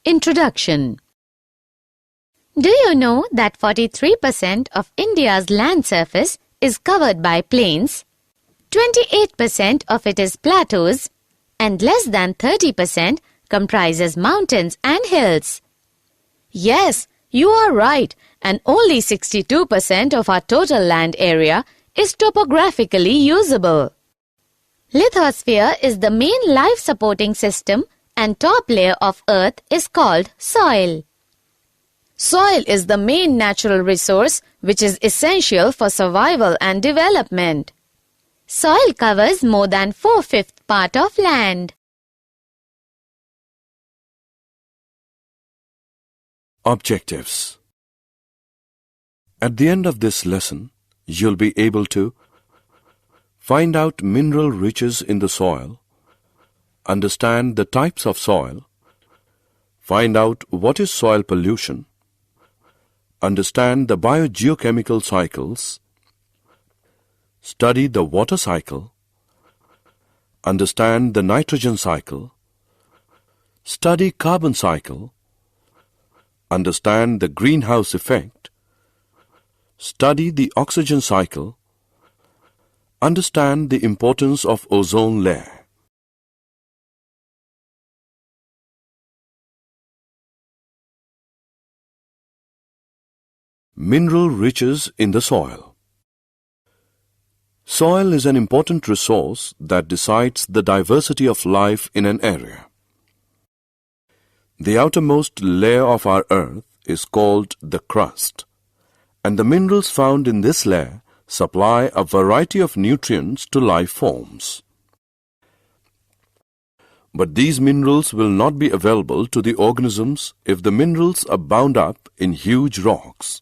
Introduction. Do you know that 43% of India's land surface is covered by plains, 28% of it is plateaus, and less than 30% comprises mountains and hills? Yes, you are right, and only 62% of our total land area is topographically usable. Lithosphere is the main life-supporting system, and top layer of earth is called soil. Soil is the main natural resource which is essential for survival and development. Soil covers more than 4/5 part of land. Objectives. At the end of this lesson, you'll be able to find out mineral riches in the soil, understand the types of soil, find out what is soil pollution, understand the biogeochemical cycles, study the water cycle, understand the nitrogen cycle, study carbon cycle, understand the greenhouse effect, study the oxygen cycle, understand the importance of ozone layer. Mineral riches in the soil. Soil is an important resource that decides the diversity of life in an area. The outermost layer of our earth is called the crust, and the minerals found in this layer supply a variety of nutrients to life forms. But these minerals will not be available to the organisms if the minerals are bound up in huge rocks.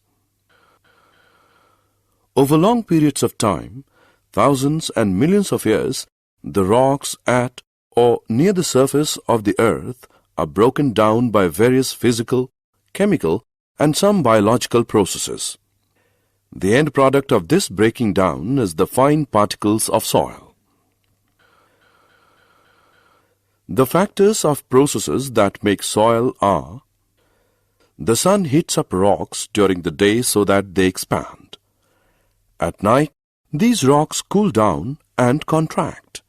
Over long periods of time, thousands and millions of years, the rocks at or near the surface of the earth are broken down by various physical, chemical, and some biological processes. The end product of this breaking down is the fine particles of soil. The factors of processes that make soil are: the sun heats up rocks during the day so that they expand. At night, these rocks cool down and contract.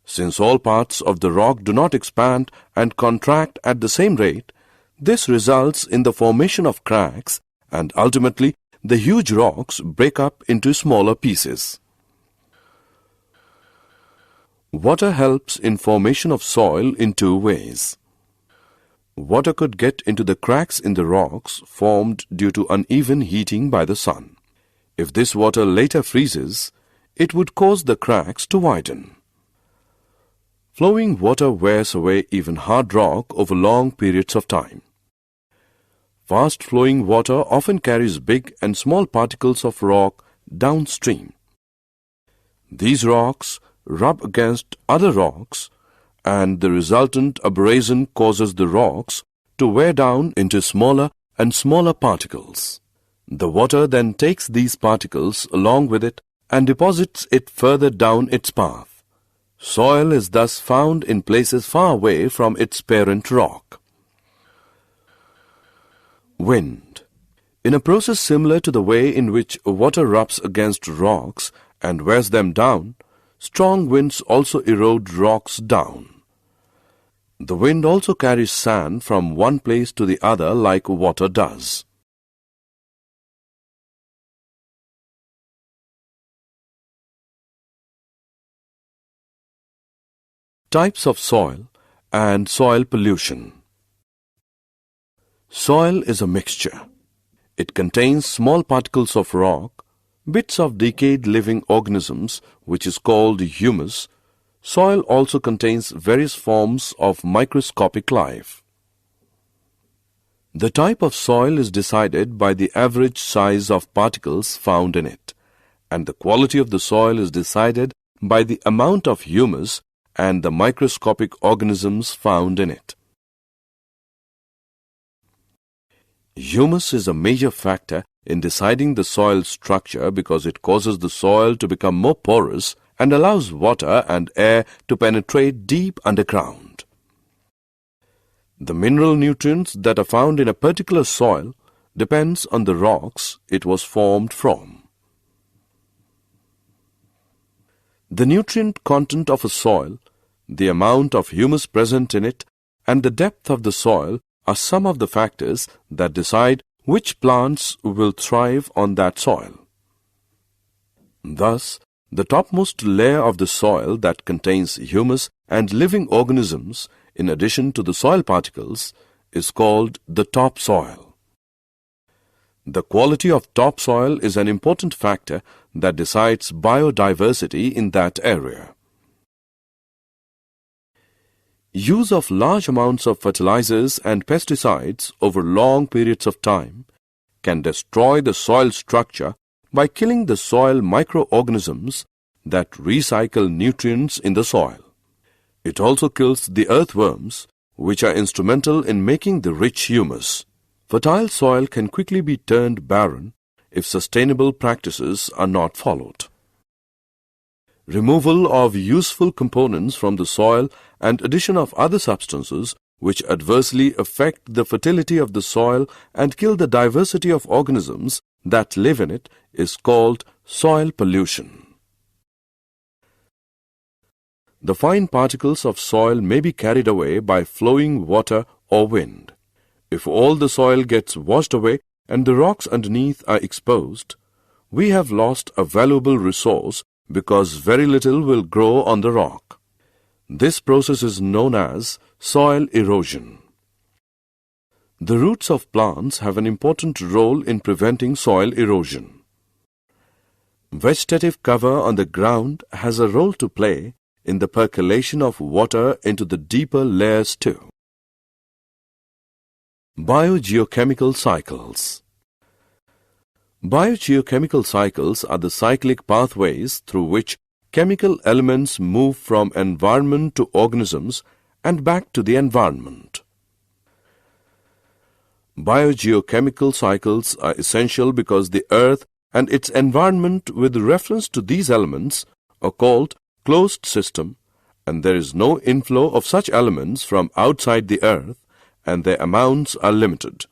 Since all parts of the rock do not expand and contract at the same rate, this results in the formation of cracks, and ultimately the huge rocks break up into smaller pieces. Water helps in formation of soil in two ways. Water could get into the cracks in the rocks formed due to uneven heating by the sun. If this water later freezes, it would cause the cracks to widen. Flowing water wears away even hard rock over long periods of time. Fast-flowing water often carries big and small particles of rock downstream. These rocks rub against other rocks, and the resultant abrasion causes the rocks to wear down into smaller and smaller particles. The water then takes these particles along with it and deposits it further down its path. Soil is thus found in places far away from its parent rock. Wind. In a process similar to the way in which water rubs against rocks and wears them down, strong winds also erode rocks down. The wind also carries sand from one place to the other like water does. Types of soil and soil pollution. Soil is a mixture. It contains small particles of rock, bits of decayed living organisms, which is called humus. Soil also contains various forms of microscopic life. The type of soil is decided by the average size of particles found in it, and the quality of the soil is decided by the amount of humus and the microscopic organisms found in it. Humus is a major factor in deciding the soil structure because it causes the soil to become more porous and allows water and air to penetrate deep underground. The mineral nutrients that are found in a particular soil depends on the rocks it was formed from. The nutrient content of a soil, the amount of humus present in it, and the depth of the soil are some of the factors that decide which plants will thrive on that soil. Thus, the topmost layer of the soil that contains humus and living organisms in addition to the soil particles is called the topsoil. The quality of topsoil is an important factor that decides biodiversity in that area. Use of large amounts of fertilizers and pesticides over long periods of time can destroy the soil structure by killing the soil microorganisms that recycle nutrients in the soil. It also kills the earthworms, which are instrumental in making the rich humus. Fertile soil can quickly be turned barren if sustainable practices are not followed. Removal of useful components from the soil and addition of other substances which adversely affect the fertility of the soil and kill the diversity of organisms that live in it is called soil pollution. The fine particles of soil may be carried away by flowing water or wind. If all the soil gets washed away and the rocks underneath are exposed, we have lost a valuable resource because very little will grow on the rock. This process is known as soil erosion. The roots of plants have an important role in preventing soil erosion. Vegetative cover on the ground has a role to play in the percolation of water into the deeper layers too. Biogeochemical cycles. Biogeochemical cycles are the cyclic pathways through which chemical elements move from environment to organisms and back to the environment. Biogeochemical cycles are essential because the earth and its environment with reference to these elements are called closed system, and there is no inflow of such elements from outside the earth, and their amounts are limited.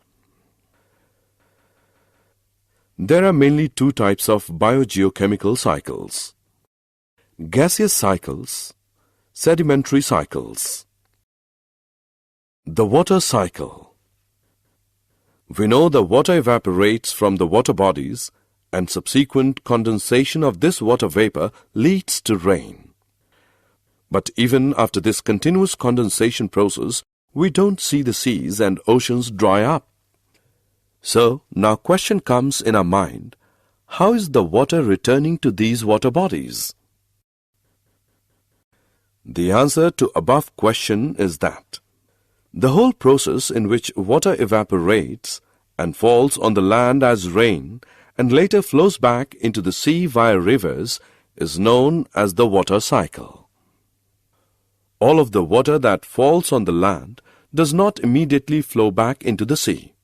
There are mainly two types of biogeochemical cycles: gaseous cycles, sedimentary cycles. The water cycle. We know the water evaporates from the water bodies, and subsequent condensation of this water vapor leads to rain. But even after this continuous condensation process, we don't see the seas and oceans dry up. So, now question comes in our mind, how is the water returning to these water bodies? The answer to above question is that the whole process in which water evaporates and falls on the land as rain and later flows back into the sea via rivers is known as the water cycle. All of the water that falls on the land does not immediately flow back into the sea.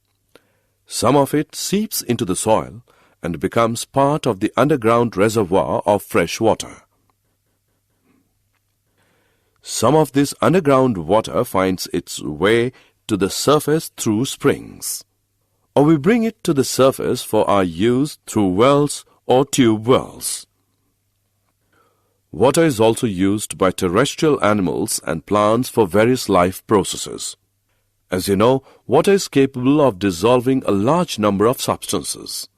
Some of it seeps into the soil and becomes part of the underground reservoir of fresh water. Some of this underground water finds its way to the surface through springs, or we bring it to the surface for our use through wells or tube wells. Water is also used by terrestrial animals and plants for various life processes. As you know, water is capable of dissolving a large number of substances.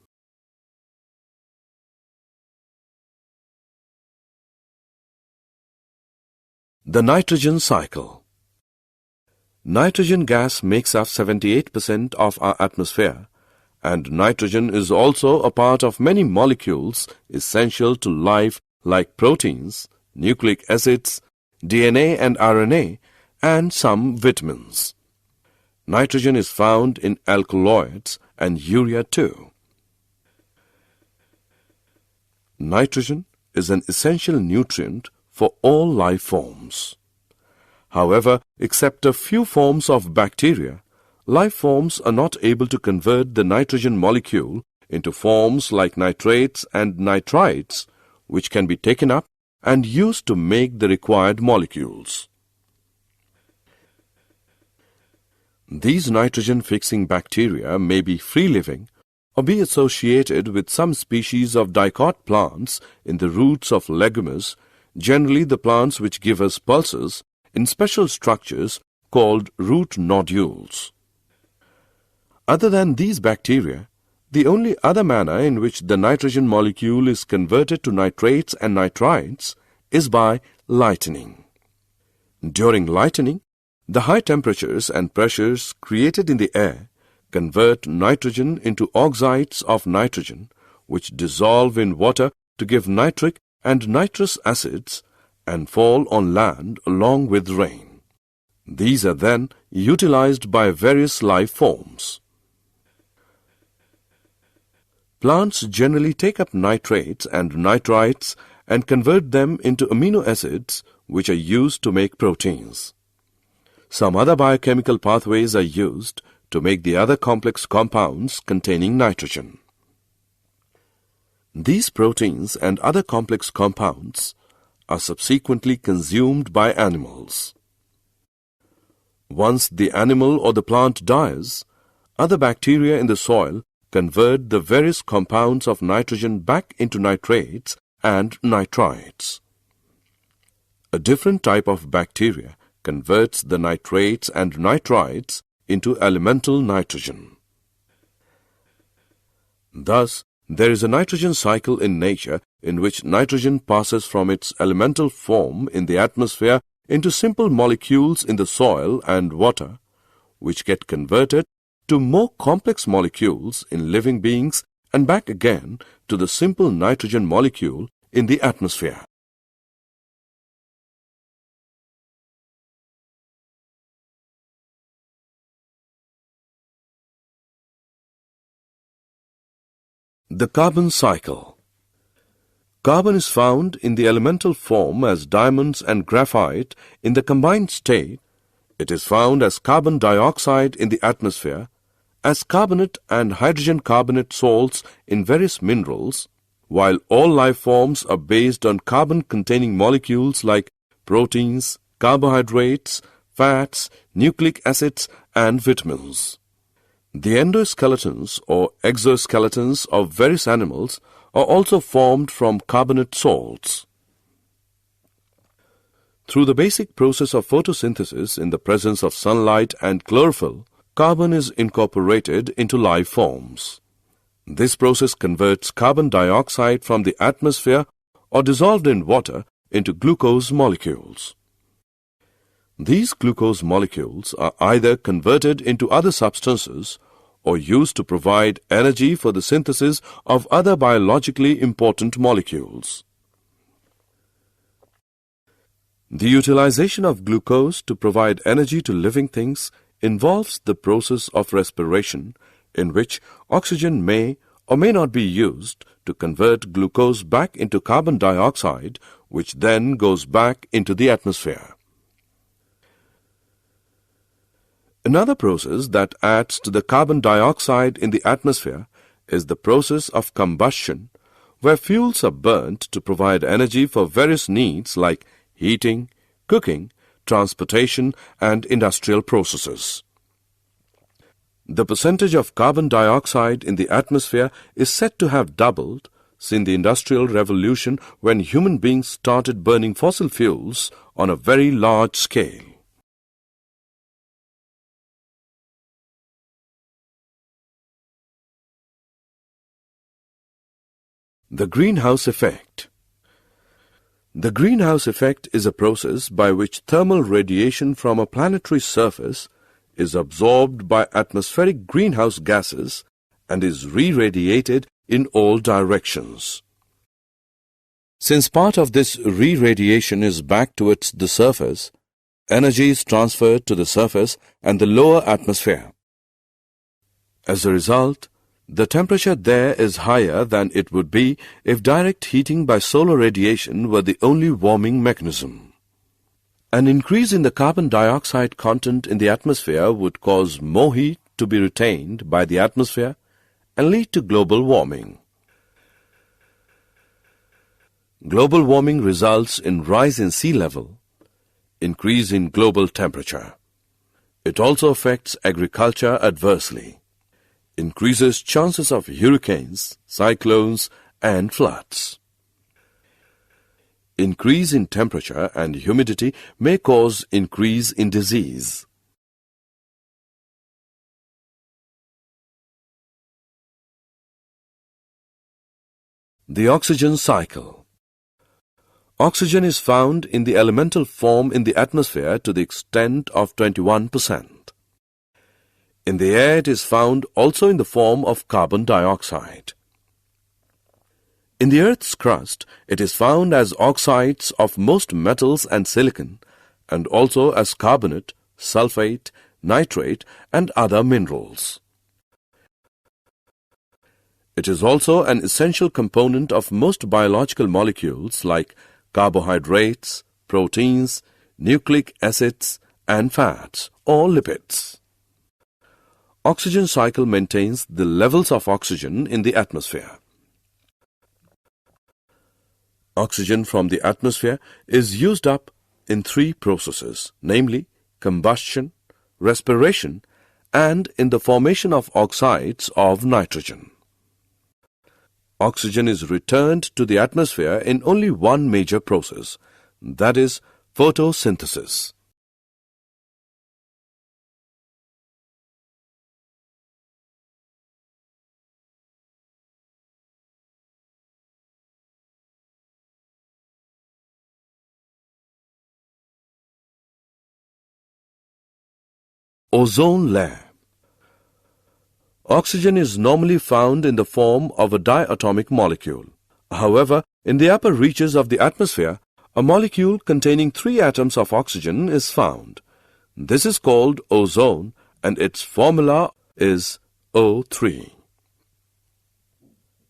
The nitrogen cycle. Nitrogen gas makes up 78% of our atmosphere, and nitrogen is also a part of many molecules essential to life like proteins, nucleic acids, DNA and RNA, and some vitamins. Nitrogen is found in alkaloids and urea too. Nitrogen is an essential nutrient for all life forms. However, except a few forms of bacteria, life forms are not able to convert the nitrogen molecule into forms like nitrates and nitrites, which can be taken up and used to make the required molecules. These nitrogen-fixing bacteria may be free-living or be associated with some species of dicot plants in the roots of legumes, generally the plants which give us pulses in special structures called root nodules. Other than these bacteria, the only other manner in which the nitrogen molecule is converted to nitrates and nitrites is by lightning. During lightning, the high temperatures and pressures created in the air convert nitrogen into oxides of nitrogen, which dissolve in water to give nitric and nitrous acids and fall on land along with rain. These are then utilized by various life forms. Plants generally take up nitrates and nitrites and convert them into amino acids which are used to make proteins. Some other biochemical pathways are used to make the other complex compounds containing nitrogen. These proteins and other complex compounds are subsequently consumed by animals. Once the animal or the plant dies, other bacteria in the soil convert the various compounds of nitrogen back into nitrates and nitrites. A different type of bacteria converts the nitrates and nitrites into elemental nitrogen. Thus, there is a nitrogen cycle in nature in which nitrogen passes from its elemental form in the atmosphere into simple molecules in the soil and water, which get converted to more complex molecules in living beings and back again to the simple nitrogen molecule in the atmosphere. The carbon cycle. Carbon is found in the elemental form as diamonds and graphite in the combined state. It is found as carbon dioxide in the atmosphere, as carbonate and hydrogen carbonate salts in various minerals, while all life forms are based on carbon-containing molecules like proteins, carbohydrates, fats, nucleic acids, and vitamins. The endoskeletons or exoskeletons of various animals are also formed from carbonate salts. Through the basic process of photosynthesis in the presence of sunlight and chlorophyll, carbon is incorporated into life forms. This process converts carbon dioxide from the atmosphere or dissolved in water into glucose molecules. These glucose molecules are either converted into other substances or used to provide energy for the synthesis of other biologically important molecules. The utilization of glucose to provide energy to living things involves the process of respiration, in which oxygen may or may not be used to convert glucose back into carbon dioxide, which then goes back into the atmosphere. Another process that adds to the carbon dioxide in the atmosphere is the process of combustion, where fuels are burnt to provide energy for various needs like heating, cooking, transportation, and industrial processes. The percentage of carbon dioxide in the atmosphere is said to have doubled since the Industrial Revolution, when human beings started burning fossil fuels on a very large scale. The greenhouse effect. The greenhouse effect is a process by which thermal radiation from a planetary surface is absorbed by atmospheric greenhouse gases and is re-radiated in all directions. Since part of this re-radiation is back towards the surface, energy is transferred to the surface and the lower atmosphere. As a result, the temperature there is higher than it would be if direct heating by solar radiation were the only warming mechanism. An increase in the carbon dioxide content in the atmosphere would cause more heat to be retained by the atmosphere and lead to global warming. Global warming results in rise in sea level, increase in global temperature. It also affects agriculture adversely, increases chances of hurricanes, cyclones, and floods. Increase in temperature and humidity may cause increase in disease. The oxygen cycle. Oxygen is found in the elemental form in the atmosphere to the extent of 21%. In the air it is found also in the form of carbon dioxide. In the Earth's crust it is found as oxides of most metals and silicon, and also as carbonate, sulfate, nitrate, and other minerals. It is also an essential component of most biological molecules like carbohydrates, proteins, nucleic acids, and fats or lipids. Oxygen cycle maintains the levels of oxygen in the atmosphere. Oxygen from the atmosphere is used up in three processes, namely combustion, respiration, and in the formation of oxides of nitrogen. Oxygen is returned to the atmosphere in only one major process, that is photosynthesis. Ozone layer. Oxygen is normally found in the form of a diatomic molecule. However, in the upper reaches of the atmosphere, a molecule containing 3 atoms of oxygen is found. This is called ozone, and its formula is O3.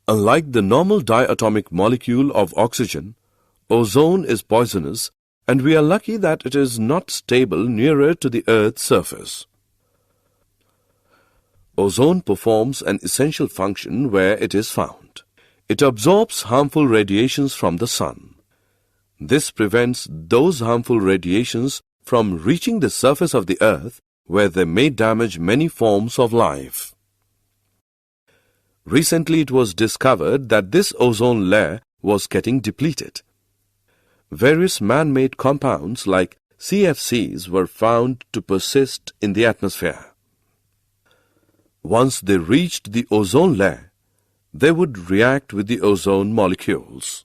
Unlike the normal diatomic molecule of oxygen, ozone is poisonous, and we are lucky that it is not stable nearer to the Earth's surface. Ozone performs an essential function where it is found. It absorbs harmful radiations from the sun. This prevents those harmful radiations from reaching the surface of the Earth, where they may damage many forms of life. Recently it was discovered that this ozone layer was getting depleted. Various man-made compounds like CFCs were found to persist in the atmosphere. Once they reached the ozone layer, they would react with the ozone molecules.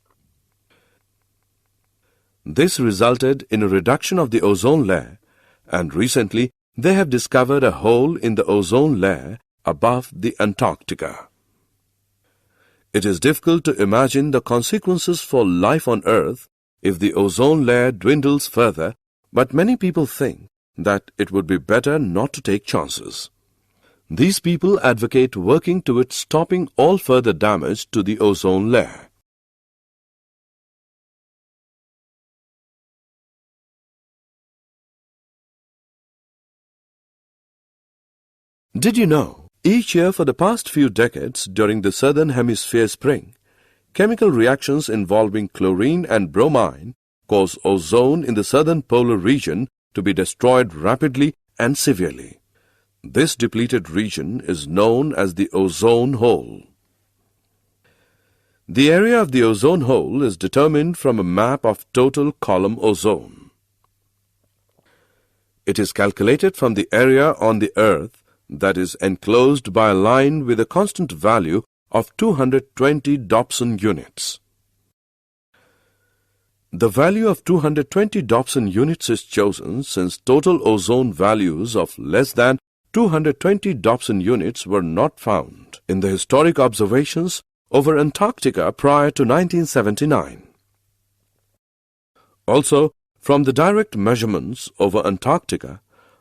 This resulted in a reduction of the ozone layer, and recently they have discovered a hole in the ozone layer above the Antarctica. It is difficult to imagine the consequences for life on Earth if the ozone layer dwindles further, but many people think that it would be better not to take chances. These people advocate working towards stopping all further damage to the ozone layer. Did you know, each year for the past few decades during the Southern Hemisphere spring, chemical reactions involving chlorine and bromine cause ozone in the southern polar region to be destroyed rapidly and severely. This depleted region is known as the ozone hole. The area of the ozone hole is determined from a map of total column ozone. It is calculated from the area on the Earth that is enclosed by a line with a constant value of 220 Dobson units. The value of 220 Dobson units is chosen since total ozone values of less than 220 Dobson units were not found in the historic observations over Antarctica prior to 1979. Also, from the direct measurements over Antarctica,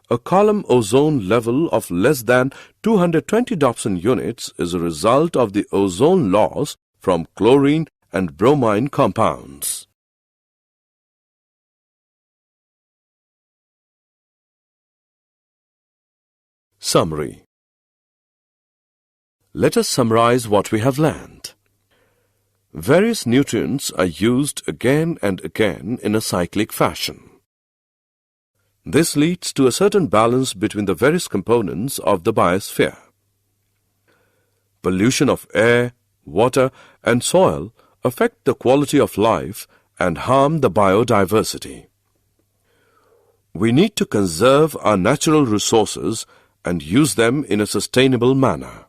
a column ozone level of less than 220 Dobson units is a result of the ozone loss from chlorine and bromine compounds. Summary. Let us summarize what we have learned. Various nutrients are used again and again in a cyclic fashion. This leads to a certain balance between the various components of the biosphere. Pollution of air, water, and soil affect the quality of life and harm the biodiversity. We need to conserve our natural resources and use them in a sustainable manner.